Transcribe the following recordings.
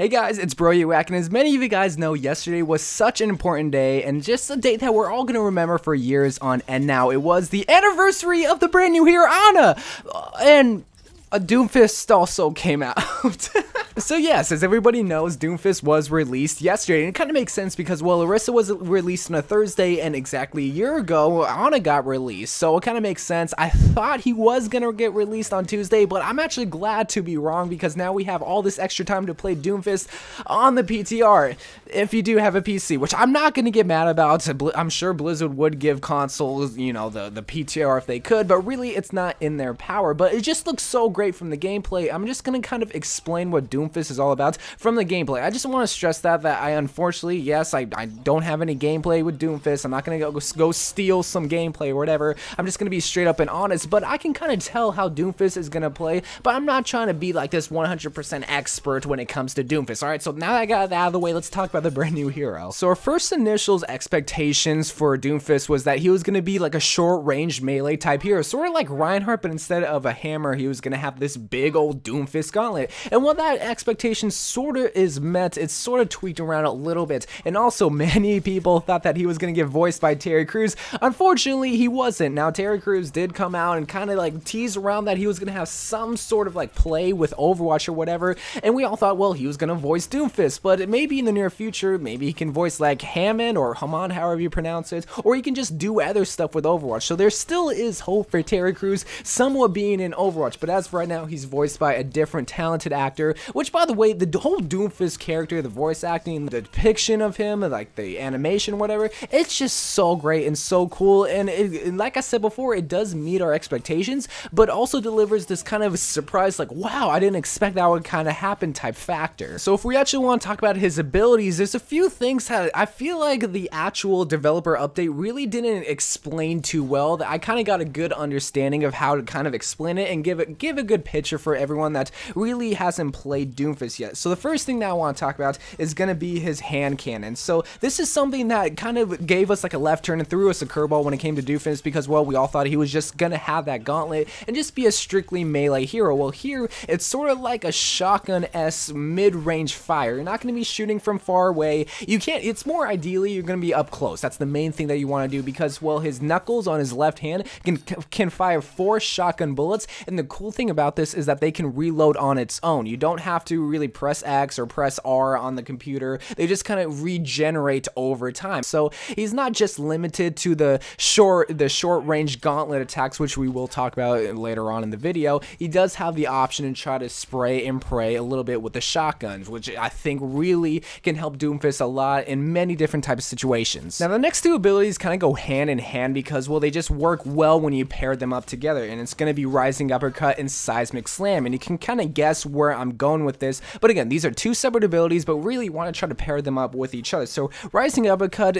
Hey guys, it's Bro You Whack, and as many of you guys know, yesterday was such an important day, and just a date that we're all going to remember for years on end now. It was the anniversary of the brand new hero, Ana, and a Doomfist also came out. So yes, as everybody knows, Doomfist was released yesterday, and it kind of makes sense because, well, Orisa was released on a Thursday, and exactly a year ago, Ana got released, so it kind of makes sense. I thought he was gonna get released on Tuesday, but I'm actually glad to be wrong because now we have all this extra time to play Doomfist on the PTR, if you do have a PC, which I'm not gonna get mad about. I'm sure Blizzard would give consoles, you know, the PTR if they could, but really it's not in their power, but it just looks so great from the gameplay. I'm just gonna kind of explain what Doomfist is all about from the gameplay. I just want to stress that I unfortunately, yes, I don't have any gameplay with Doomfist. I'm not gonna go steal some gameplay or whatever. I'm just gonna be straight up and honest, but I can kind of tell how Doomfist is gonna play, but I'm not trying to be like this 100% expert when it comes to Doomfist. Alright, so now that I got that out of the way, let's talk about the brand new hero. So our first initial expectations for Doomfist was that he was gonna be like a short-range melee type hero, sort of like Reinhardt, but instead of a hammer, he was gonna have this big old Doomfist gauntlet. And what that expectation sort of is met, it's sort of tweaked around a little bit. And also, many people thought that he was going to get voiced by Terry Crews. Unfortunately, he wasn't. Now, Terry Crews did come out and kind of like tease around that he was going to have some sort of like play with Overwatch or whatever, and we all thought, well, he was going to voice Doomfist, but maybe in the near future, maybe he can voice like Hammond or Hammond, however you pronounce it, or he can just do other stuff with Overwatch. So there still is hope for Terry Crews somewhat being in Overwatch, but as for right now, he's voiced by a different talented actor, which, by the way, the whole Doomfist character, the voice acting, the depiction of him, like the animation, whatever, it's just so great and so cool. And like I said before, it does meet our expectations, but also delivers this kind of surprise, like, wow, I didn't expect that would kind of happen type factor. So if we actually want to talk about his abilities, there's a few things that I feel like the actual developer update really didn't explain too well, that I kind of got a good understanding of how to kind of explain it and give a good picture for everyone that really hasn't played Doomfist yet. So the first thing that I want to talk about is going to be his hand cannon. So this is something that kind of gave us like a left turn and threw us a curveball when it came to Doomfist because, well, we all thought he was just going to have that gauntlet and just be a strictly melee hero. Well, here it's sort of like a shotgun-esque mid-range fire. You're not going to be shooting from far away. You can't, it's more ideally you're going to be up close. That's the main thing that you want to do because, well, his knuckles on his left hand can fire 4 shotgun bullets, and the cool thing about this is that they can reload on its own. You don't have to really press X or press R on the computer. They just kind of regenerate over time. So he's not just limited to the short range gauntlet attacks, which we will talk about later on in the video. He does have the option to try to spray and pray a little bit with the shotguns, which I think really can help Doomfist a lot in many different types of situations. Now the next two abilities kind of go hand in hand because, well, they just work well when you pair them up together, and it's going to be Rising Uppercut and Seismic Slam, and you can kind of guess where I'm going with this, but again, these are two separate abilities, but really want to try to pair them up with each other. So Rising Uppercut,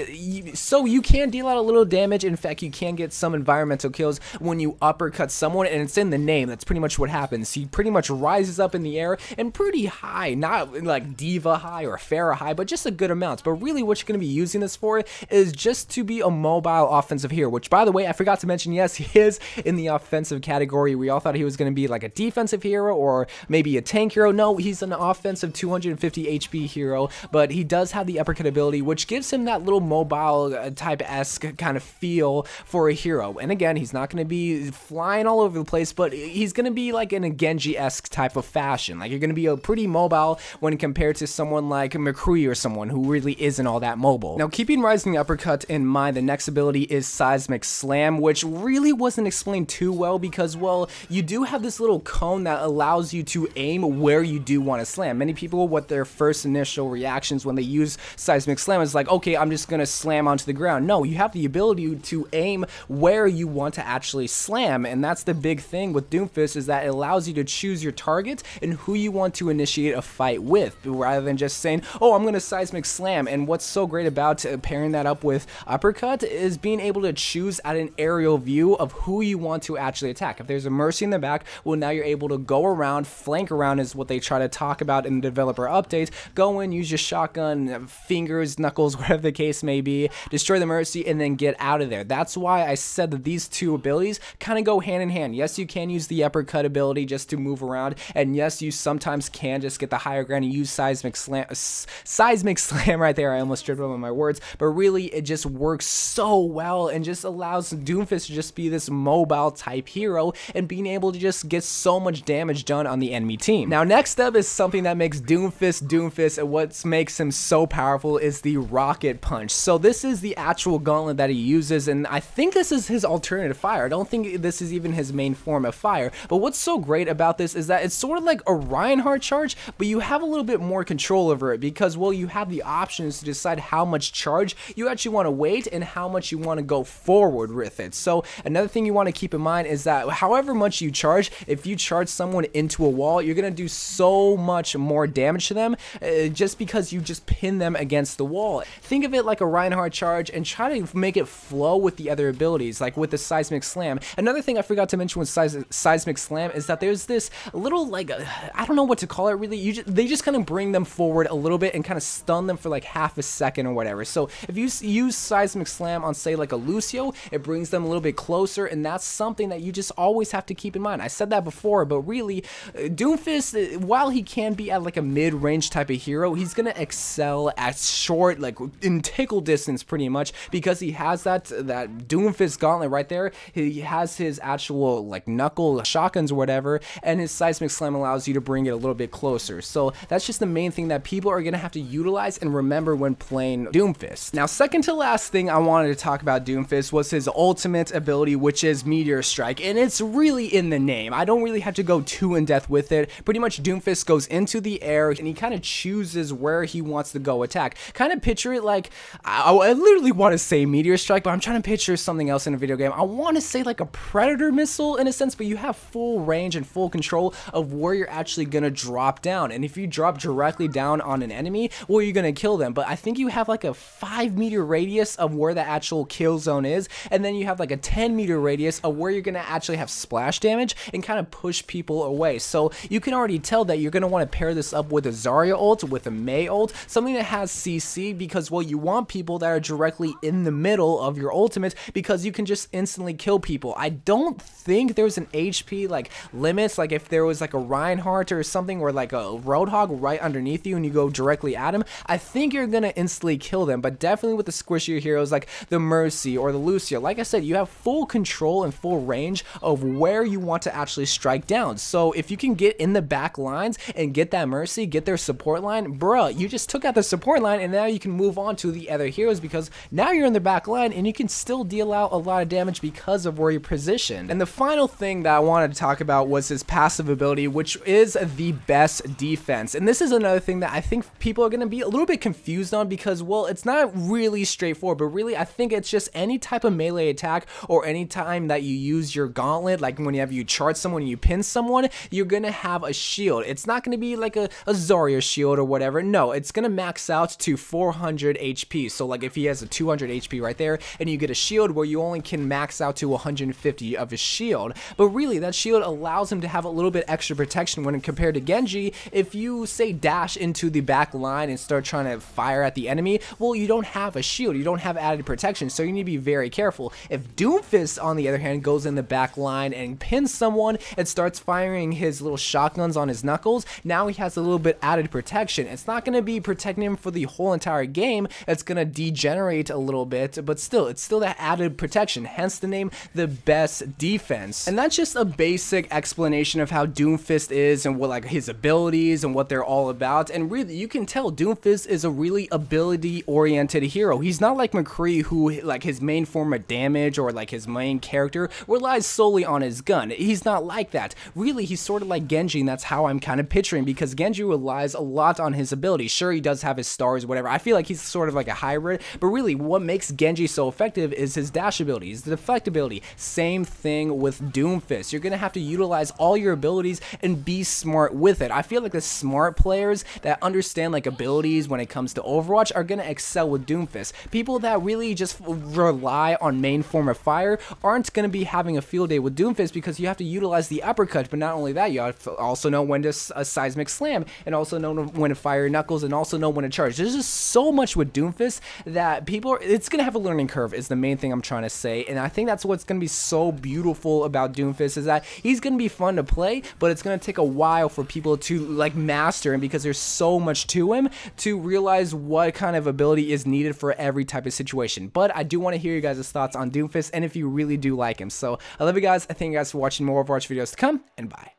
so you can deal out a little damage. In fact, you can get some environmental kills when you uppercut someone, and it's in the name. That's pretty much what happens. He pretty much rises up in the air and pretty high, not like Diva high or Pharah high, but just a good amount. But really what you're going to be using this for is just to be a mobile offensive hero, which, by the way, I forgot to mention, yes, he is in the offensive category. We all thought he was going to be like a defensive hero or maybe a tank hero. No, he's an offensive 250 HP hero, but he does have the uppercut ability, which gives him that little mobile type-esque kind of feel for a hero. And again, he's not going to be flying all over the place, but he's going to be like in a Genji-esque type of fashion. Like, you're going to be pretty mobile when compared to someone like McCree or someone who really isn't all that mobile. Now, keeping Rising Uppercut in mind, the next ability is Seismic Slam, which really wasn't explained too well because, well, you do have this little cone that allows you to aim where you do want to slam. Many people, what their first initial reactions when they use Seismic Slam is like, okay, I'm just going to slam onto the ground. No, you have the ability to aim where you want to actually slam, and that's the big thing with Doomfist, is that it allows you to choose your target and who you want to initiate a fight with, rather than just saying, oh, I'm going to Seismic Slam. And what's so great about pairing that up with Uppercut is being able to choose at an aerial view of who you want to actually attack. If there's a Mercy in the back, well, now you're able to go around, flank around is what they try to talk about in the developer updates. Go in, use your shotgun, fingers, knuckles, whatever the case may be, destroy the Mercy, and then get out of there. That's why I said that these two abilities kind of go hand in hand. Yes, you can use the Uppercut ability just to move around, and yes, you sometimes can just get the higher ground and use Seismic Slam right there. I almost tripped up on my words, but really it just works so well and just allows Doomfist to just be this mobile type hero and being able to just get so much damage done on the enemy team. Now next up is something that makes Doomfist, and what makes him so powerful is the Rocket Punch. So this is the actual gauntlet that he uses, and I think this is his alternative fire. I don't think this is even his main form of fire, but what's so great about this is that it's sort of like a Reinhardt charge, but you have a little bit more control over it because, well, you have the options to decide how much charge you actually want to wait and how much you want to go forward with it. So another thing you want to keep in mind is that however much you charge, if you charge someone into a wall, you're going to do so much more damage to them just because you just pin them against the wall. Think of it like a Reinhardt charge and try to make it flow with the other abilities, like with the Seismic Slam. Another thing I forgot to mention with Seismic Slam is that there's this little, like, I don't know what to call it really. They just kind of bring them forward a little bit and kind of stun them for like half a second or whatever. So if you use Seismic Slam on, say, like a Lucio, it brings them a little bit closer, and that's something that you just always have to keep in mind. I said that before, but really, Doomfist, while he can be at like a mid-range type of hero, he's gonna excel at short, like in tickle distance pretty much, because he has that Doomfist gauntlet right there. He has his actual like knuckle shotguns or whatever, and his Seismic Slam allows you to bring it a little bit closer. So that's just the main thing that people are gonna have to utilize and remember when playing Doomfist. Now, second to last thing I wanted to talk about Doomfist was his ultimate ability, which is Meteor Strike, and it's really in the name. I don't really have to go too in depth with it. Pretty much Doomfist goes into the air and he kind of chooses where he wants to go attack. Kind of picture it like, I literally want to say Meteor Strike, but I'm trying to picture something else in a video game. I want to say like a Predator missile in a sense, but you have full range and full control of where you're actually going to drop down. And if you drop directly down on an enemy, well, you're going to kill them. But I think you have like a 5-meter radius of where the actual kill zone is, and then you have like a 10-meter radius of where you're going to actually have splash damage and kind of push people away. So you can already tell that you're going to want to pair this up with a Zarya ult, with a Mei ult, something that has CC, because, well, you want people that are directly in the middle of your ultimate because you can just instantly kill people. I don't think there's an HP like limits, like if there was like a Reinhardt or something, or like a Roadhog right underneath you and you go directly at him, I think you're gonna instantly kill them. But definitely with the squishier heroes like the Mercy or the Lucio, like I said, you have full control and full range of where you want to actually strike down. So if you can get in the back lines and get that Mercy, get their support line, bruh, you just took out the support line, and now you can move on to the other heroes because now you're in the back line and you can still deal out a lot of damage because of where you're positioned. And the final thing that I wanted to talk about was his passive ability, which is the best defense. And this is another thing that I think people are going to be a little bit confused on because, well, it's not really straightforward, but really I think it's just any type of melee attack or any time that you use your gauntlet, like when you charge someone and you pin someone, you're going to have a shield. It's not going to be like a Zarya shield or whatever. No, it's going to max out to 400 HP. So like if he has a 200 HP right there and you get a shield where you only can max out to 150 of his shield, but really that shield allows him to have a little bit extra protection when compared to Genji. If you say dash into the back line and start trying to fire at the enemy, well, you don't have a shield, you don't have added protection, so you need to be very careful. If Doomfist on the other hand goes in the back line and pins someone and starts firing his little shotguns on his knuckles, now he has a little bit added protection. It's not going to be protecting him for the whole entire game, it's going to degenerate a little bit, but still, it's still that added protection, hence the name the best defense. And that's just a basic explanation of how Doomfist is and what like his abilities and what they're all about. And really, you can tell Doomfist is a really ability oriented hero. He's not like McCree, who like his main form of damage or like his main character relies solely on his gun. He's not like that. Really, he's sort of like Genji, and that's how I'm kind of picturing, because Genji relies a lot on his ability. Sure, he does have his stars, whatever. I feel like he's sort of like a hybrid, but really what makes Genji so effective is his dash ability, his deflect ability. Same thing with Doomfist. You're gonna have to utilize all your abilities and be smart with it. I feel like the smart players that understand like abilities when it comes to Overwatch are gonna excel with Doomfist. People that really just rely on main form of fire aren't gonna be having a field day with Doomfist, because you have to utilize utilize the uppercut, but not only that, you also know when to seismic slam, and also know when to fire knuckles, and also know when to charge. There's just so much with Doomfist that it's gonna have a learning curve is the main thing I'm trying to say, and I think that's what's gonna be so beautiful about Doomfist, is that he's gonna be fun to play, but it's gonna take a while for people to like master him, because there's so much to him to realize what kind of ability is needed for every type of situation. But I do want to hear you guys' thoughts on Doomfist, and if you really do like him. So I love you guys. I thank you guys for watching more Overwatch videos to come, and bye.